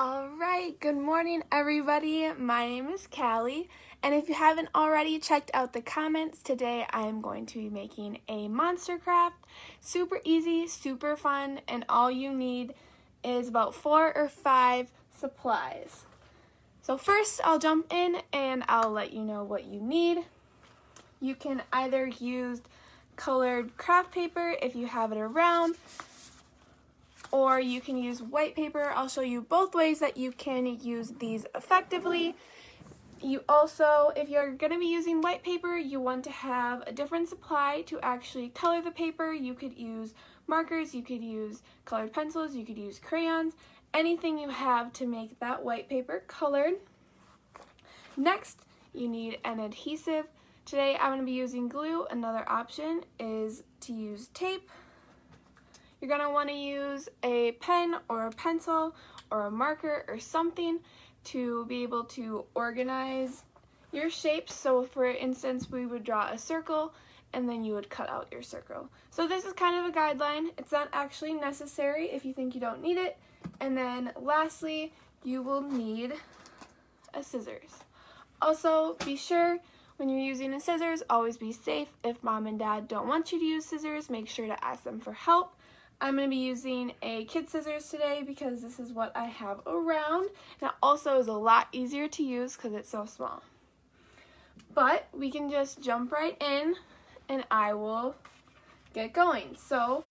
All right, good morning, everybody. My name is Callie, and if you haven't already checked out the comments, today I am going to be making a monster craft. Super easy, super fun, and all you need is about 4 or 5 supplies. So first, I'll jump in and I'll let you know what you need. You can either use colored craft paper if you have it around, or you can use white paper. I'll show you both ways that you can use these effectively. You also, if you're going to be using white paper, you want to have a different supply to actually color the paper. You could use markers, you could use colored pencils, you could use crayons, anything you have to make that white paper colored. Next, you need an adhesive. Today I'm going to be using glue. Another option is to use tape. You're going to want to use a pen or a pencil or a marker or something to be able to organize your shapes. So for instance, we would draw a circle and then you would cut out your circle. So this is kind of a guideline. It's not actually necessary if you think you don't need it. And then lastly, you will need a scissors. Also, be sure when you're using a scissors, always be safe. If mom and dad don't want you to use scissors, make sure to ask them for help. I'm going to be using a kid scissors today because this is what I have around. And it also is a lot easier to use because it's so small. But we can just jump right in and I will get going. So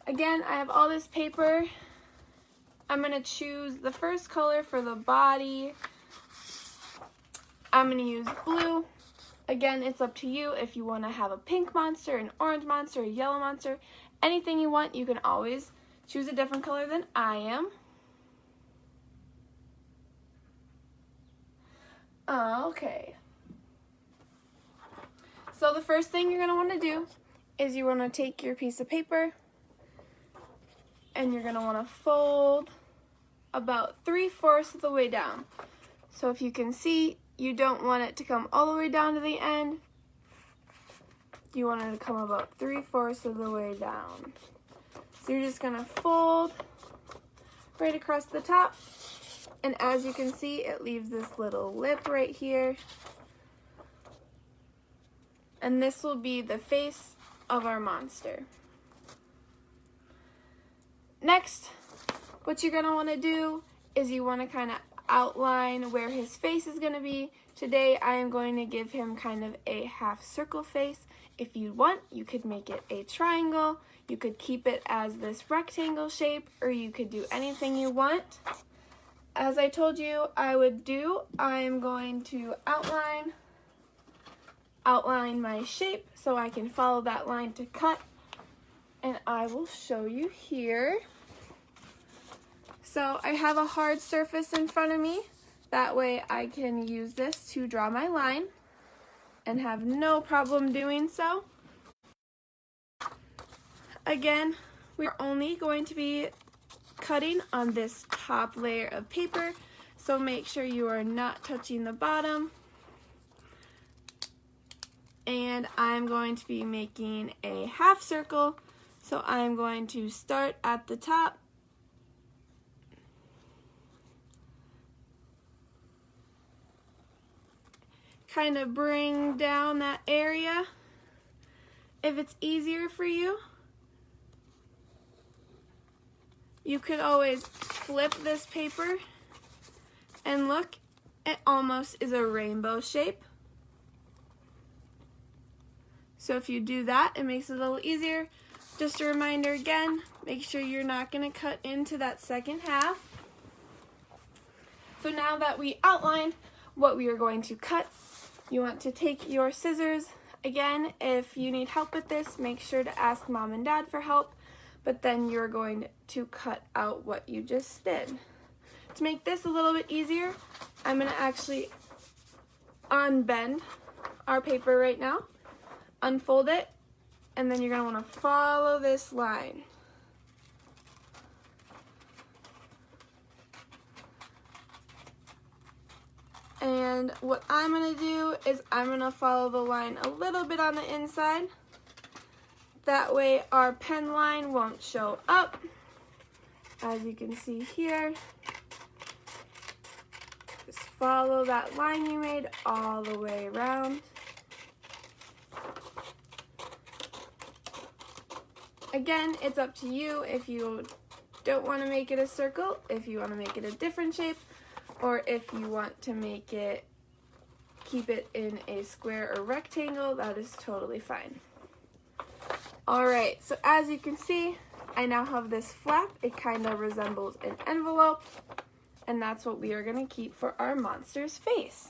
again, I have all this paper. I'm going to choose the first color for the body. I'm going to use blue. Again, it's up to you if you want to have a pink monster, an orange monster, a yellow monster. Anything you want, you can always choose a different color than I am. Okay. So the first thing you're going to want to do is you want to take your piece of paper and you're going to want to fold about 3/4 of the way down. So if you can see, you don't want it to come all the way down to the end. You want it to come about 3/4 of the way down. So you're just going to fold right across the top. And as you can see, it leaves this little lip right here. And this will be the face of our monster. Next, what you're going to want to do is you want to kind of outline where his face is going to be. Today I am going to give him kind of a half circle face. If you want, you could make it a triangle. You could keep it as this rectangle shape, or you could do anything you want. As I told you I would do, I am going to outline my shape so I can follow that line to cut. And I will show you here. So I have a hard surface in front of me. That way I can use this to draw my line and have no problem doing so. Again, we're only going to be cutting on this top layer of paper, so make sure you are not touching the bottom. And I'm going to be making a half circle, so I'm going to start at the top kind of bring down that area. If it's easier for you, you could always flip this paper and look, it almost is a rainbow shape. So if you do that, it makes it a little easier. Just a reminder again, make sure you're not going to cut into that second half. So now that we outlined what we are going to cut, you want to take your scissors. Again, if you need help with this, make sure to ask mom and dad for help, but then you're going to cut out what you just did. To make this a little bit easier, I'm going to actually unbend our paper right now, unfold it, and then you're going to want to follow this line. And what I'm going to do is I'm going to follow the line a little bit on the inside. That way our pen line won't show up. as you can see here, just follow that line you made all the way around. Again, it's up to you if you don't want to make it a circle, if you want to make it a different shape, or if you want to make it, keep it in a square or rectangle, that is totally fine. Alright, so as you can see, I now have this flap. It kind of resembles an envelope, and that's what we are going to keep for our monster's face.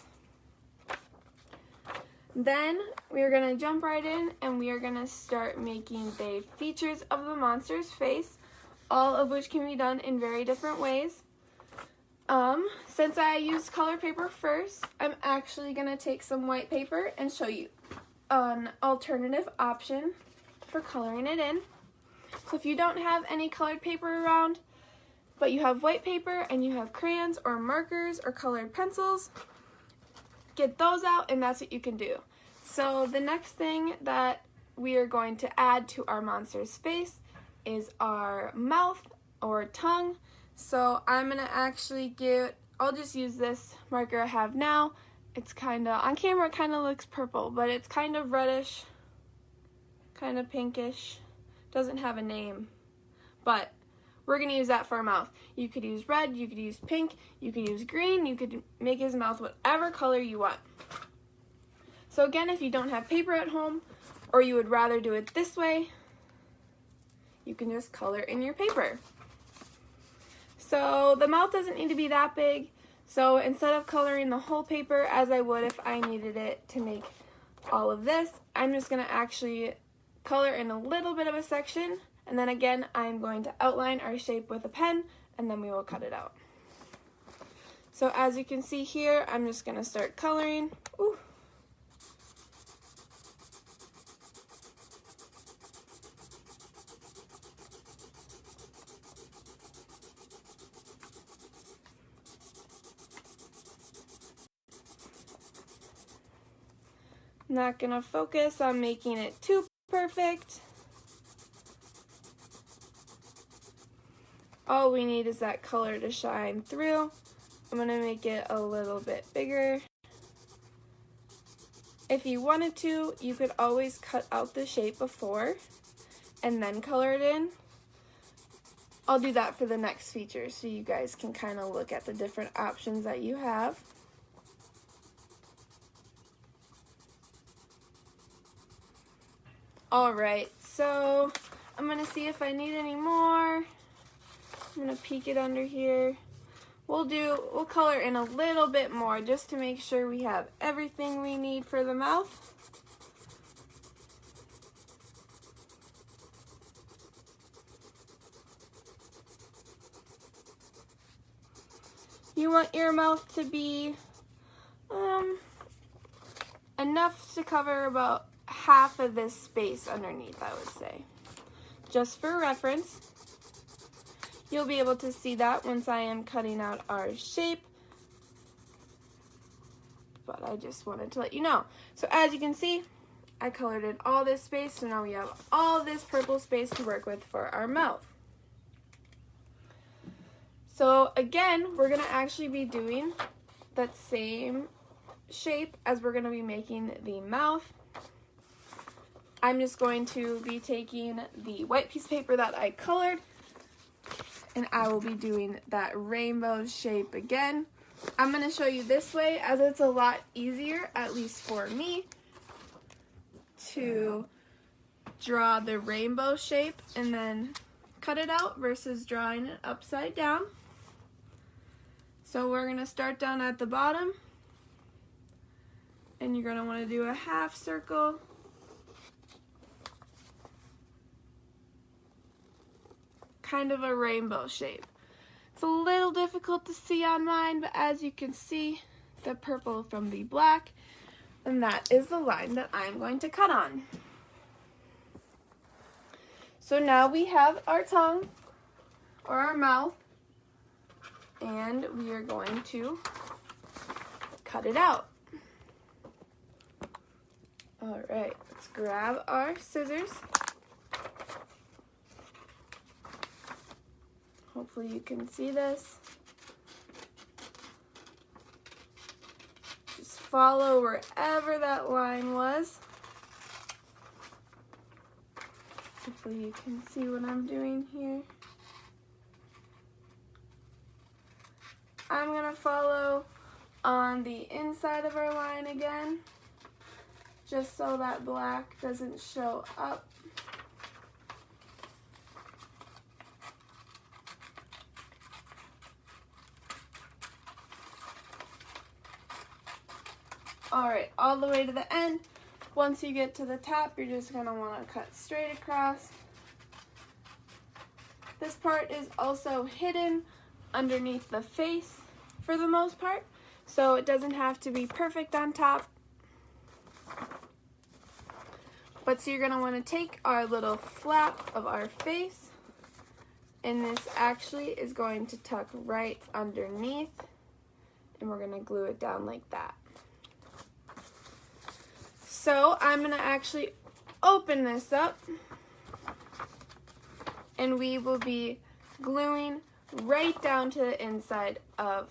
Then we are going to jump right in and we are going to start making the features of the monster's face, all of which can be done in very different ways. Since I used colored paper first, I'm actually going to take some white paper and show you an alternative option for coloring it in. So if you don't have any colored paper around, but you have white paper and you have crayons or markers or colored pencils, get those out and that's what you can do. So the next thing that we are going to add to our monster's face is our mouth or tongue. So I'm going to actually I'll just use this marker I have now. It's kind of, on camera it kind of looks purple, but it's kind of reddish, kind of pinkish. Doesn't have a name, but we're going to use that for our mouth. You could use red, you could use pink, you could use green, you could make his mouth whatever color you want. So again, if you don't have paper at home, or you would rather do it this way, you can just color in your paper. So the mouth doesn't need to be that big, so instead of coloring the whole paper as I would if I needed it to make all of this, I'm just going to actually color in a little bit of a section, and then again I'm going to outline our shape with a pen and then we will cut it out. So as you can see here, I'm just going to start coloring. Ooh. Not going to focus on making it too perfect. All we need is that color to shine through. I'm going to make it a little bit bigger. If you wanted to, you could always cut out the shape before and then color it in. I'll do that for the next feature so you guys can kind of look at the different options that you have. Alright, so I'm going to see if I need any more. I'm going to peek it under here. We'll color in a little bit more just to make sure we have everything we need for the mouth. You want your mouth to be enough to cover about half of this space underneath, I would say. Just for reference, you'll be able to see that once I am cutting out our shape, but I just wanted to let you know. So as you can see, I colored in all this space, so now we have all this purple space to work with for our mouth. So again, we're going to actually be doing that same shape as we're going to be making the mouth. I'm just going to be taking the white piece of paper that I colored, and I will be doing that rainbow shape again. I'm going to show you this way as it's a lot easier, at least for me, to draw the rainbow shape and then cut it out versus drawing it upside down. So we're going to start down at the bottom, and you're going to want to do a half circle. Kind of a rainbow shape. It's a little difficult to see on mine, but as you can see, the purple from the black, and that is the line that I'm going to cut on. So now we have our tongue, or our mouth, and we are going to cut it out. Alright, let's grab our scissors. Hopefully you can see this. Just follow wherever that line was. Hopefully you can see what I'm doing here. I'm going to follow on the inside of our line again, just so that black doesn't show up. Alright, all the way to the end. Once you get to the top, you're just going to want to cut straight across. This part is also hidden underneath the face for the most part, so it doesn't have to be perfect on top. But so you're going to want to take our little flap of our face, and this actually is going to tuck right underneath, and we're going to glue it down like that. So I'm going to actually open this up, and we will be gluing right down to the inside of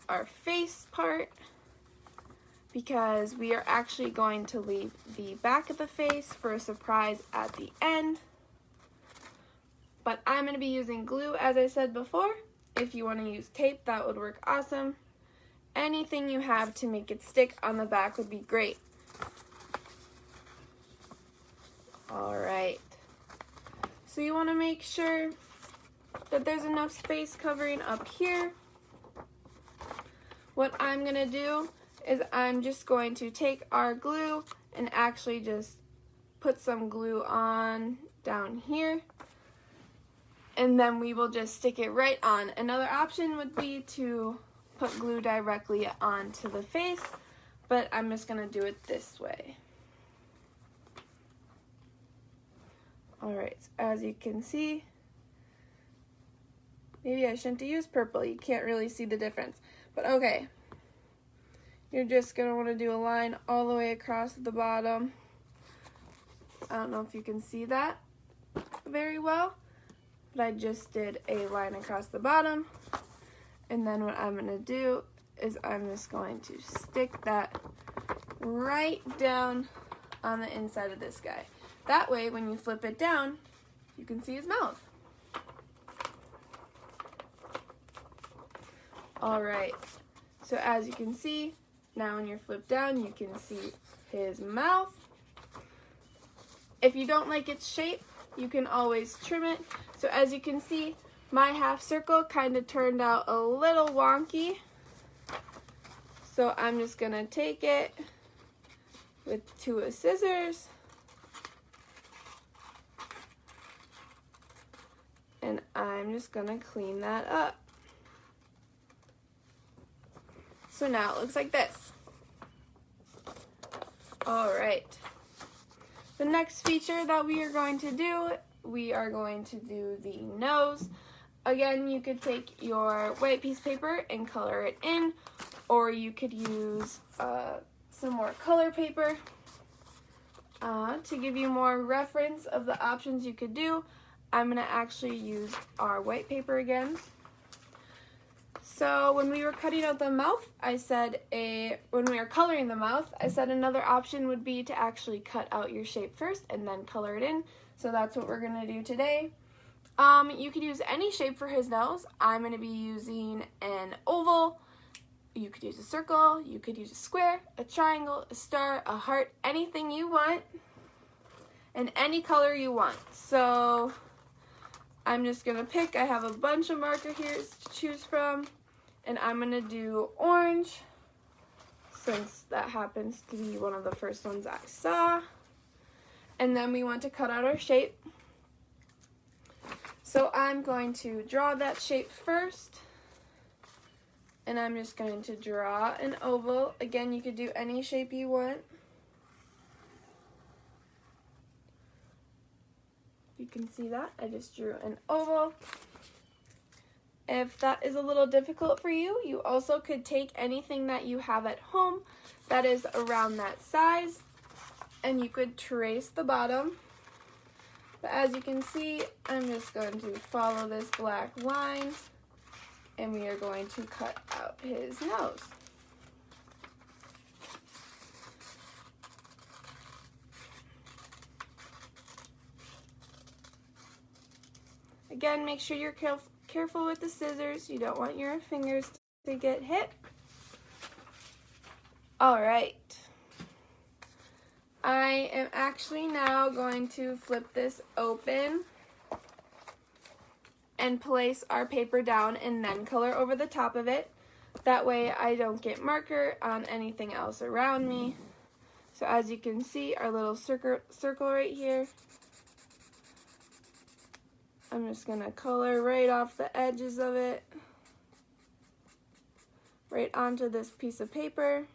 our face part, because we are actually going to leave the back of the face for a surprise at the end. But I'm going to be using glue, as I said before. If you want to use tape, that would work awesome. Anything you have to make it stick on the back would be great. Alright, so you want to make sure that there's enough space covering up here. What I'm going to do is I'm just going to take our glue and actually just put some glue on down here, and then we will just stick it right on. Another option would be to put glue directly onto the face, but I'm just going to do it this way. Alright, so as you can see, maybe I shouldn't have used purple. You can't really see the difference. But okay, you're just going to want to do a line all the way across the bottom. I don't know if you can see that very well, but I just did a line across the bottom. And then what I'm going to do is I'm just going to stick that right down on the inside of this guy. That way, when you flip it down, you can see his mouth. Alright, so as you can see, now when you're flipped down, you can see his mouth. If you don't like its shape, you can always trim it. So as you can see, my half circle kind of turned out a little wonky. So I'm just going to take it with two scissors, and I'm just going to clean that up. So now it looks like this. Alright. The next feature that we are going to do, we are going to do the nose. Again, you could take your white piece of paper and color it in, or you could use some more color paper. To give you more reference of the options you could do, I'm going to actually use our white paper again. So when we were cutting out the mouth, when we were coloring the mouth, I said another option would be to actually cut out your shape first and then color it in. So that's what we're going to do today. You could use any shape for his nose. I'm going to be using an oval. You could use a circle, you could use a square, a triangle, a star, a heart, anything you want, and any color you want. So I'm just going to pick, I have a bunch of marker here to choose from, and I'm going to do orange, since that happens to be one of the first ones I saw. And then we want to cut out our shape. So I'm going to draw that shape first, and I'm just going to draw an oval. Again, you could do any shape you want. You can see that I just drew an oval. If that is a little difficult for you, you also could take anything that you have at home that is around that size, and you could trace the bottom But as you can see, I'm just going to follow this black line, and we are going to cut out his nose. Again, make sure you're careful with the scissors. You don't want your fingers to get hit. All right. I am actually now going to flip this open and place our paper down and then color over the top of it. That way I don't get marker on anything else around me. So as you can see, our little circle right here, I'm just gonna color right off the edges of it, right onto this piece of paper.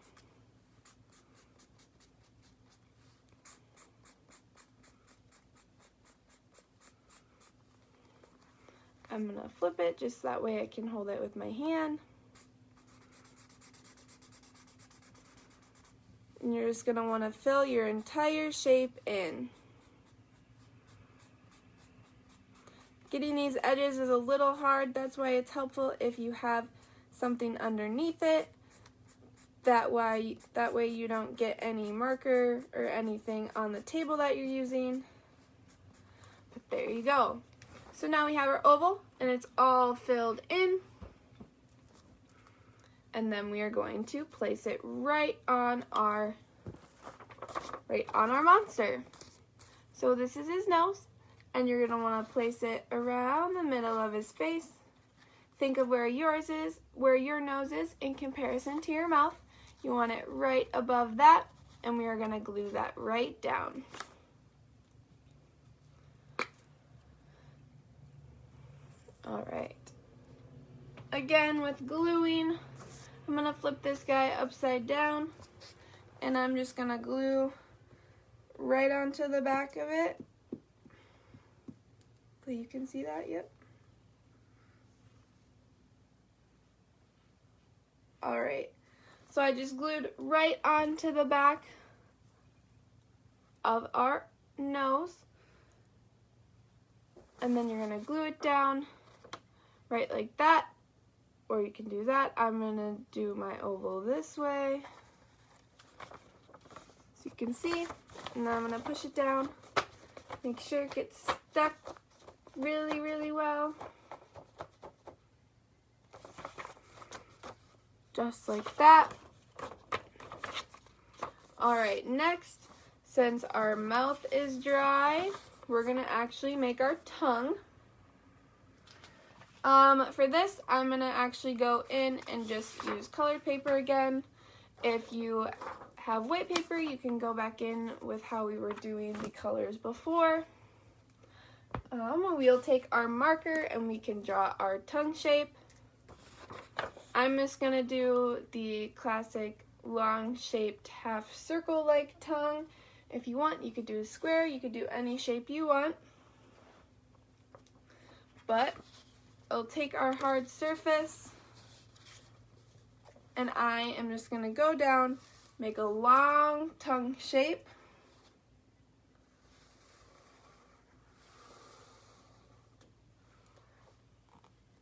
I'm gonna flip it just that way I can hold it with my hand. And you're just gonna wanna fill your entire shape in. Getting these edges is a little hard, that's why it's helpful if you have something underneath it. That way you don't get any marker or anything on the table that you're using. But there you go. So now we have our oval and it's all filled in. And then we are going to place it right on our monster. So this is his nose, and you're gonna wanna place it around the middle of his face. Think of where your nose is in comparison to your mouth. You want it right above that, and we are gonna glue that right down. All right. Again, with gluing, I'm gonna flip this guy upside down, and I'm just gonna glue right onto the back of it. So you can see that, yep. All right, so I just glued right onto the back of our nose, and then you're gonna glue it down right like that, or you can do that. I'm gonna do my oval this way, so you can see, and then I'm gonna push it down, make sure it gets stuck really, really well. Just like that. All right, next, since our mouth is dry, we're gonna actually make our tongue. For this, I'm gonna actually go in and just use colored paper again. If you have white paper, you can go back in with how we were doing the colors before. We'll take our marker and we can draw our tongue shape. I'm just gonna do the classic long shaped half circle like tongue. If you want, you could do a square, you could do any shape you want. But I'll take our hard surface, and I am just gonna go down, make a long tongue shape.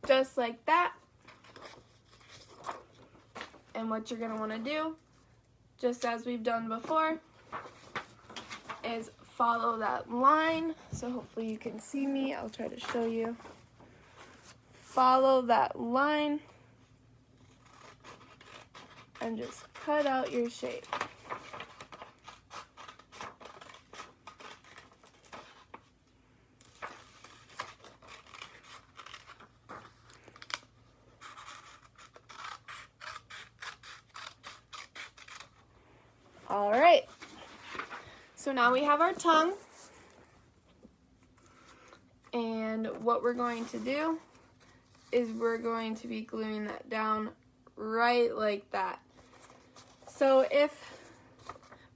Just like that. And what you're gonna wanna do, just as we've done before, is follow that line. So hopefully you can see me. I'll try to show you. Follow that line and just cut out your shape. All right, so now we have our tongue, and what we're going to do is we're going to be gluing that down right like that. So if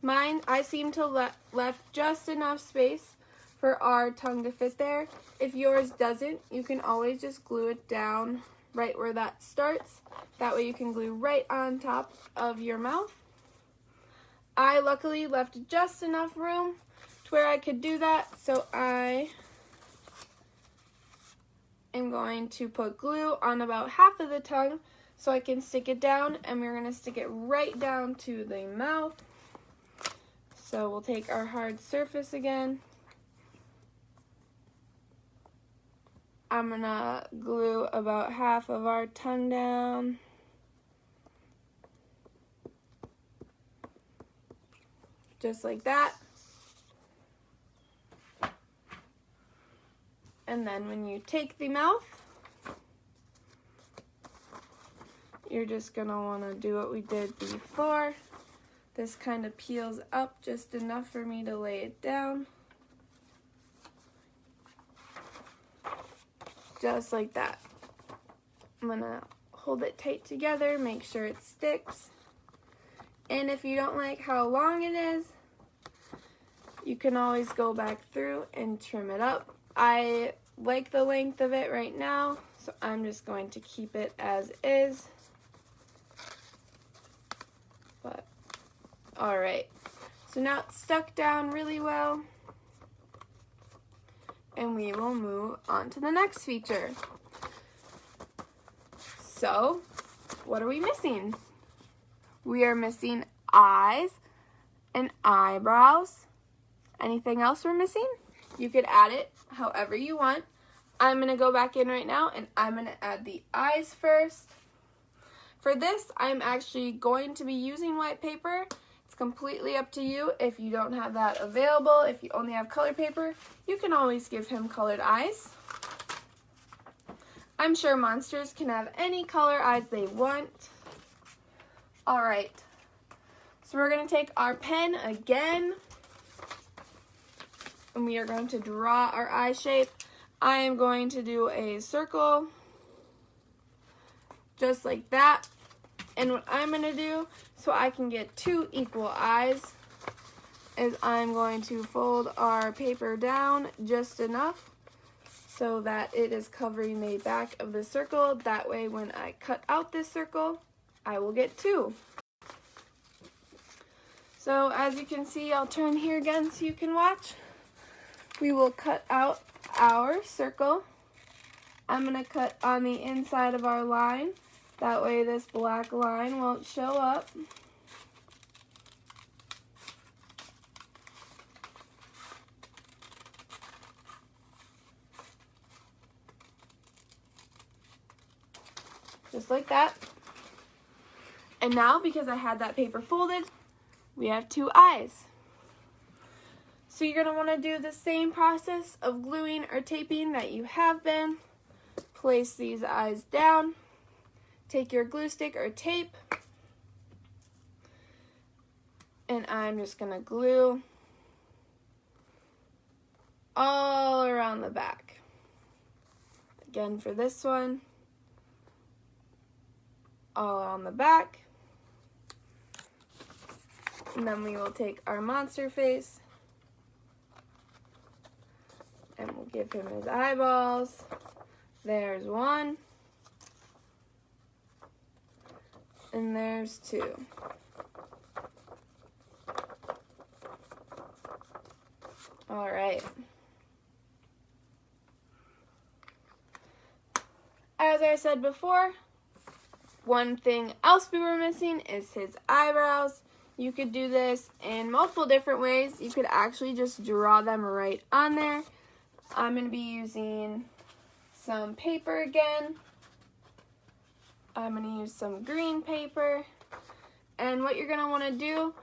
mine, I seem to left just enough space for our tongue to fit there. If yours doesn't, you can always just glue it down right where that starts. That way you can glue right on top of your mouth. I luckily left just enough room to where I could do that, so I am going to put glue on about half of the tongue so I can stick it down, and we're going to stick it right down to the mouth. So we'll take our hard surface again. I'm going to glue about half of our tongue down. Just like that. And then when you take the mouth, you're just going to want to do what we did before. This kind of peels up just enough for me to lay it down. Just like that. I'm going to hold it tight together, make sure it sticks. And if you don't like how long it is, you can always go back through and trim it up. I like the length of it right now, so I'm just going to keep it as is. But, all right. So now it's stuck down really well. And we will move on to the next feature. So, what are we missing? We are missing eyes and eyebrows. Anything else we're missing? You could add it however you want. I'm going to go back in right now and I'm going to add the eyes first. For this, I'm actually going to be using white paper. It's completely up to you. If you don't have that available, if you only have colored paper, you can always give him colored eyes. I'm sure monsters can have any color eyes they want. All right, so we're going to take our pen again, and we are going to draw our eye shape. I am going to do a circle, just like that. And what I'm going to do, so I can get 2 equal eyes, is I'm going to fold our paper down just enough so that it is covering the back of the circle. That way when I cut out this circle, I will get 2. So as you can see, I'll turn here again so you can watch. We will cut out our circle. I'm going to cut on the inside of our line. That way this black line won't show up. Just like that. And now, because I had that paper folded, we have 2 eyes. So you're going to want to do the same process of gluing or taping that you have been. Place these eyes down. Take your glue stick or tape. And I'm just going to glue all around the back. Again for this one. All on the back. And then we will take our monster face and we'll give him his eyeballs. There's 1. And there's 2. All right. As I said before, one thing else we were missing is his eyebrows. You could do this in multiple different ways. You could actually just draw them right on there. I'm going to be using some paper again. I'm going to use some green paper. And what you're going to want to do,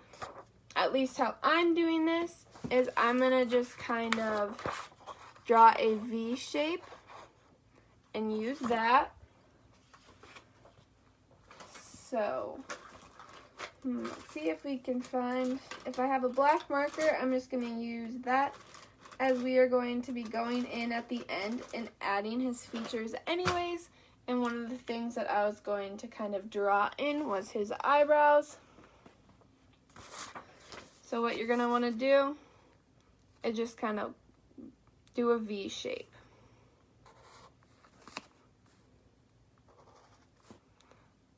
at least how I'm doing this, is I'm going to just kind of draw a V shape and use that. So, let's see if we can find, if I have a black marker, I'm just going to use that, as we are going to be going in at the end and adding his features anyways. And one of the things that I was going to kind of draw in was his eyebrows. So what you're going to want to do is just kind of do a V shape.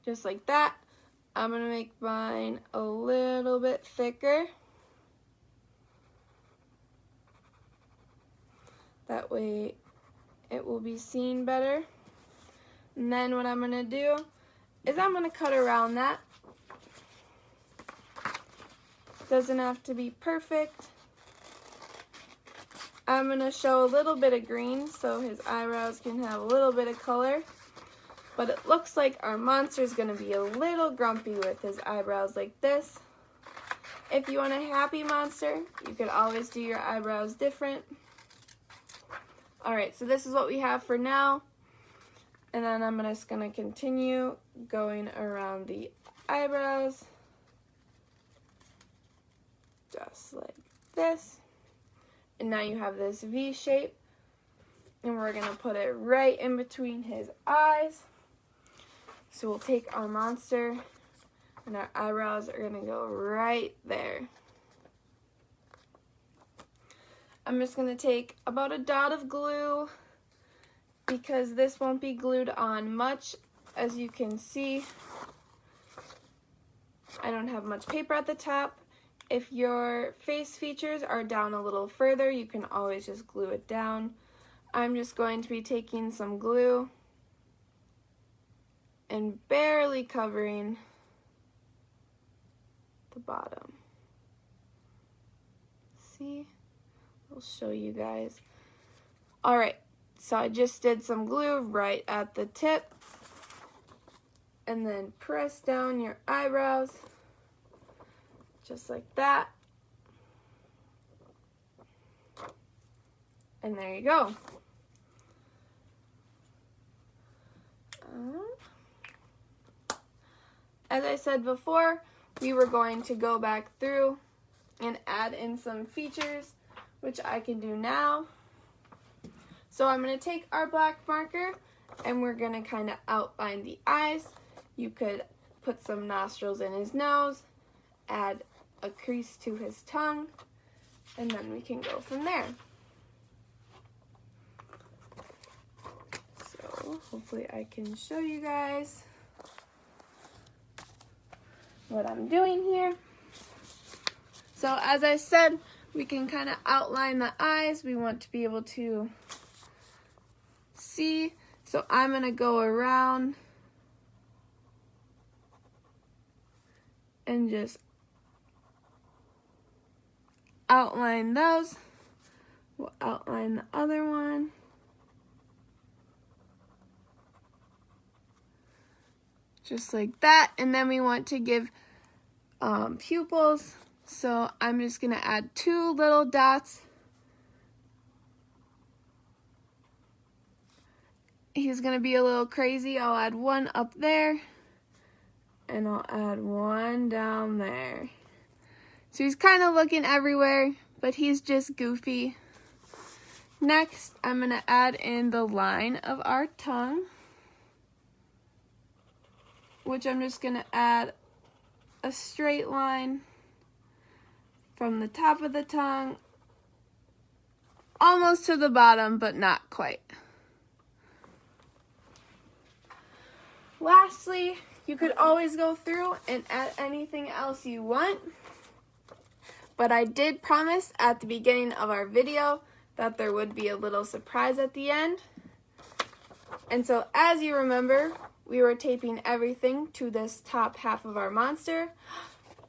Just like that. I'm going to make mine a little bit thicker. That way it will be seen better. And then what I'm going to do is I'm going to cut around that. Doesn't have to be perfect. I'm going to show a little bit of green so his eyebrows can have a little bit of color. But it looks like our monster is going to be a little grumpy with his eyebrows like this. If you want a happy monster, you could always do your eyebrows different. Alright, so this is what we have for now. And then I'm just going to continue going around the eyebrows. Just like this. And now you have this V shape. And we're going to put it right in between his eyes. So we'll take our monster and our eyebrows are going to go right there. I'm just going to take about a dot of glue because this won't be glued on much. As you can see, I don't have much paper at the top. If your face features are down a little further, you can always just glue it down. I'm just going to be taking some glue and barely covering the bottom. See? I'll show you guys. Alright, so I just did some glue right at the tip. And then press down your eyebrows. Just like that. And there you go. As I said before, we were going to go back through and add in some features, which I can do now. So I'm going to take our black marker and we're going to kind of outline the eyes. You could put some nostrils in his nose, add a crease to his tongue, and then we can go from there. So hopefully I can show you guys what I'm doing here. So as I said, we can kind of outline the eyes. We want to be able to see. So I'm going to go around and just outline those. We'll outline the other one. Just like that. And then we want to give pupils. So I'm just going to add 2 little dots. He's going to be a little crazy. I'll add 1 up there. And I'll add 1 down there. So he's kind of looking everywhere, but he's just goofy. Next, I'm going to add in the line of our tongue, which I'm just going to add a straight line from the top of the tongue almost to the bottom, but not quite. Lastly, you could always go through and add anything else you want, but I did promise at the beginning of our video that there would be a little surprise at the end. And so as you remember, we were taping everything to this top half of our monster.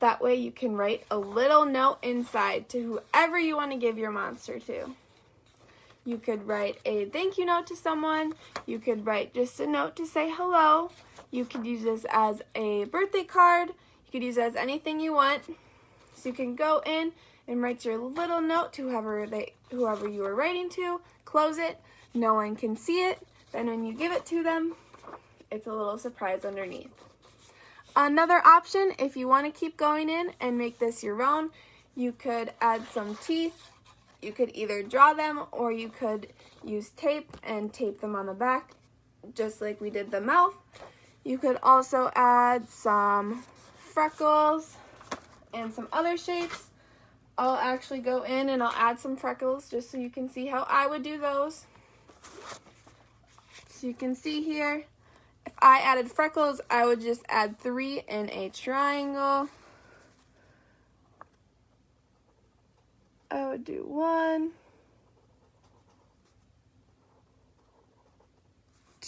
That way you can write a little note inside to whoever you want to give your monster to. You could write a thank you note to someone. You could write just a note to say hello. You could use this as a birthday card. You could use it as anything you want. So you can go in and write your little note to whoever you are writing to. Close it. No one can see it. Then when you give it to them, it's a little surprise underneath. Another option, if you want to keep going in and make this your own, you could add some teeth. You could either draw them or you could use tape and tape them on the back, just like we did the mouth. You could also add some freckles and some other shapes. I'll actually go in and I'll add some freckles just so you can see how I would do those. So you can see here, if I added freckles, I would just add 3 in a triangle. I would do 1,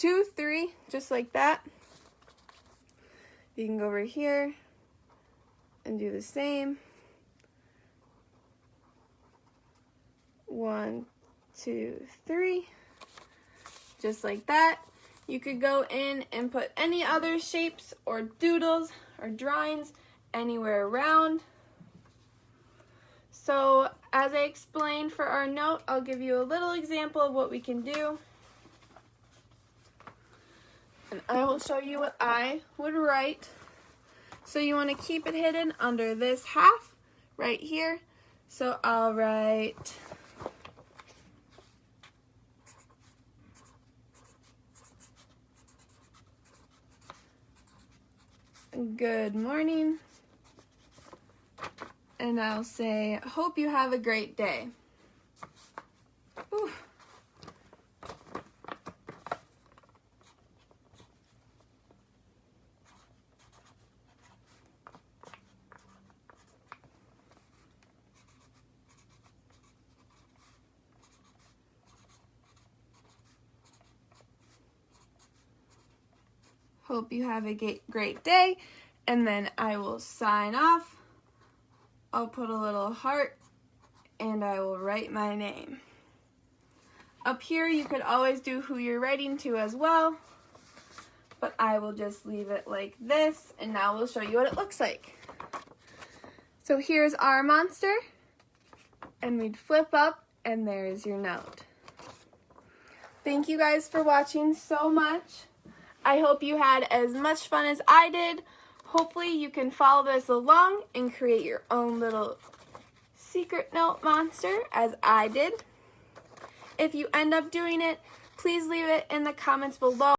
2, 3, just like that. You can go over here and do the same. 1, 2, 3, just like that. You could go in and put any other shapes or doodles or drawings anywhere around. So as I explained for our note, I'll give you a little example of what we can do. And I will show you what I would write. So you want to keep it hidden under this half right here. So I'll write good morning. And I'll say, hope you have a great day. Ooh. Hope you have a great day. And then I will sign off. I'll put a little heart and I will write my name. Up here you could always do who you're writing to as well, but I will just leave it like this, and now we'll show you what it looks like. So here's our monster, and we'd flip up and there's your note. Thank you guys for watching so much. I hope you had as much fun as I did. Hopefully you can follow this along and create your own little secret note monster as I did. If you end up doing it, please leave it in the comments below.